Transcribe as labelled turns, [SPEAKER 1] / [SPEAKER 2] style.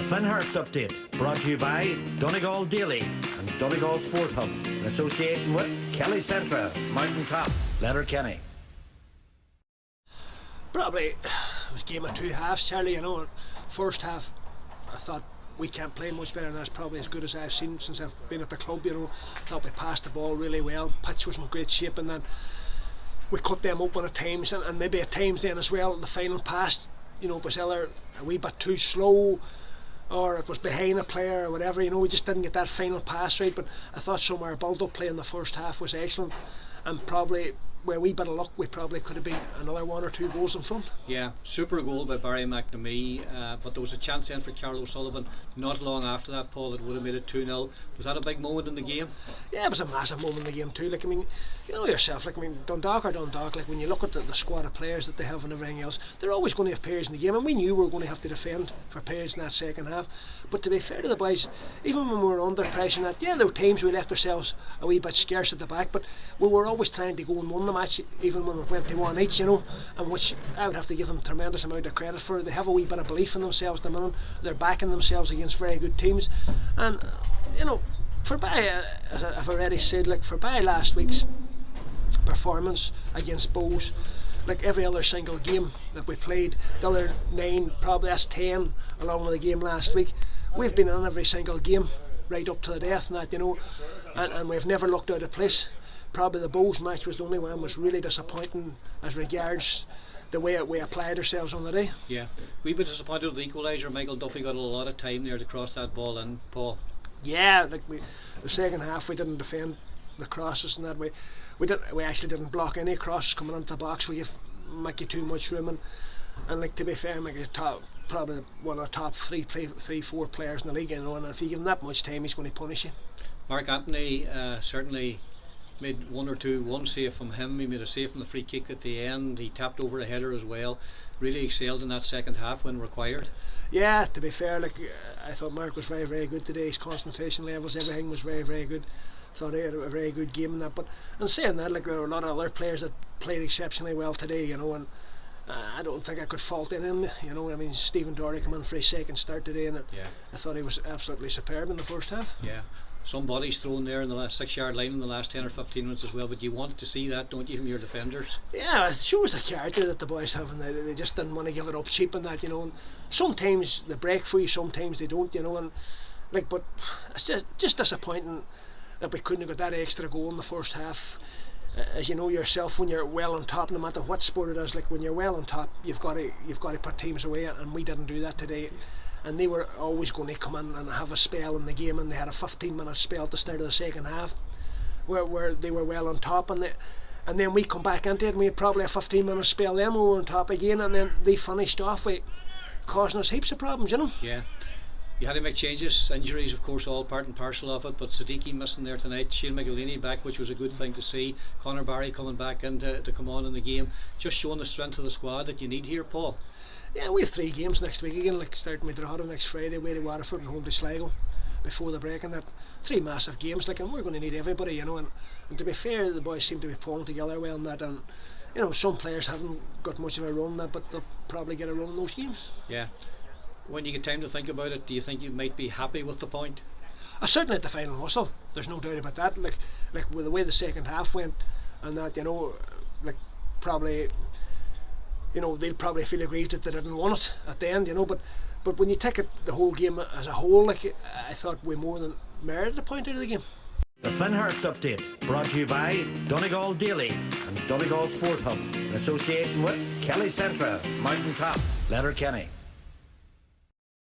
[SPEAKER 1] Finn Harps update brought to you by Donegal Daily and Donegal Sport Hub in association with Kelly Centra, Mountain Top, Letterkenny.
[SPEAKER 2] Probably it was a game of two halves, Charlie. You know, first half I thought we can't play much better, and that's probably as good as I've seen since I've been at the club. You know, I thought we passed the ball really well. Pitch was in great shape, and then we cut them open at times, and maybe at times then as well. The final pass, you know, was either a wee bit too slow, or it was behind a player or whatever. You know, we just didn't get that final pass right. But I thought some of our build-up play in the first half was excellent, and probably with a wee bit of luck we probably could have been another one or two goals in front.
[SPEAKER 3] Yeah, super goal by Barry McNamee, but there was a chance then for Carlo Sullivan not long after that, Paul, that would have made it 2-0. Was that a big moment in the game?
[SPEAKER 2] Yeah, it was a massive moment in the game too. Like, I mean, you know yourself, like, I mean, Dundalk, like when you look at the squad of players that they have and everything else, they're always going to have periods in the game, and we knew we were going to have to defend for periods in that second half. But to be fair to the boys, even when we were under pressure, that, yeah, there were times we left ourselves a wee bit scarce at the back, but we were always trying to go and win the match, even when it went to one each, you know, and which I would have to give them tremendous amount of credit for. They have a wee bit of belief in themselves at the minute. They're backing themselves against very good teams, and you know, for by as I've already said, like for by last week's performance against Bows, like every other single game that we played, the other 9, probably that's 10 along with the game last week, we've been in every single game right up to the death and that, you know, and we've never looked out of place. Probably the Bows match was the only one was really disappointing as regards the way we applied ourselves on the day.
[SPEAKER 3] Yeah, we were disappointed with the equaliser. Michael Duffy got a lot of time there to cross that ball in, Paul.
[SPEAKER 2] Yeah, like the second half we didn't defend the crosses and that. We actually didn't block any crosses coming into the box. We gave Mickey too much room, and like, to be fair, Mickey's probably one of the top 3-4 players in the league, you know, and if you give him that much time he's going to punish you.
[SPEAKER 3] Mark Anthony certainly made one save from him. He made a save from the free kick at the end. He tapped over a header as well. Really excelled in that second half when required.
[SPEAKER 2] Yeah, to be fair, like I thought Mark was very, very good today. His concentration levels, everything was very, very good. Thought he had a very good game in that. But in saying that, like, there were a lot of other players that played exceptionally well today, you know, and I don't think I could fault any of them. You know, I mean, Stephen Doherty came in for his second start today, and I thought he was absolutely superb in the first half.
[SPEAKER 3] Yeah. Some bodies thrown there in the last 6-yard line in the last 10 or 15 minutes as well, but you want to see that, don't you, from your defenders?
[SPEAKER 2] Yeah, it shows the character that the boys have, and they just didn't want to give it up cheap and that, you know. And sometimes they break for you, sometimes they don't, you know. And like, but it's just disappointing that we couldn't have got that extra goal in the first half. As you know yourself, when you're well on top, no matter what sport it is, like when you're well on top, you've got to put teams away, and we didn't do that today. And they were always going to come in and have a spell in the game, and they had a 15-minute spell at the start of the second half where they were well on top, and then we come back into it and we had probably a 15-minute spell then we were on top again, and then they finished off with causing us heaps of problems, you know.
[SPEAKER 3] Yeah, you had to make changes, injuries of course all part and parcel of it, but Siddiqui missing there tonight, Shane McElhaney back, which was a good thing to see, Conor Barry coming back in to come on in the game, just showing the strength of the squad that you need here, Paul.
[SPEAKER 2] Yeah, we have 3 games next week again, like starting with Drogheda next Friday, away to Waterford and home to Sligo before the break, and that 3 massive games, like, and we're going to need everybody, you know, and to be fair, the boys seem to be pulling together well in that, and you know, some players haven't got much of a run in that, but they'll probably get a run in those games.
[SPEAKER 3] Yeah. When you get time to think about it, do you think you might be happy with the point?
[SPEAKER 2] Certainly at the final whistle, there's no doubt about that, like with the way the second half went and that, you know, like probably, you know, they'll probably feel aggrieved that they didn't win it at the end, you know, but when you take it the whole game as a whole, like, I thought we more than merited a point out of the game.
[SPEAKER 1] The Finn Harps update brought to you by Donegal Daily and Donegal Sport Hub in association with Kelly Centra, Mountain Top, Letterkenny.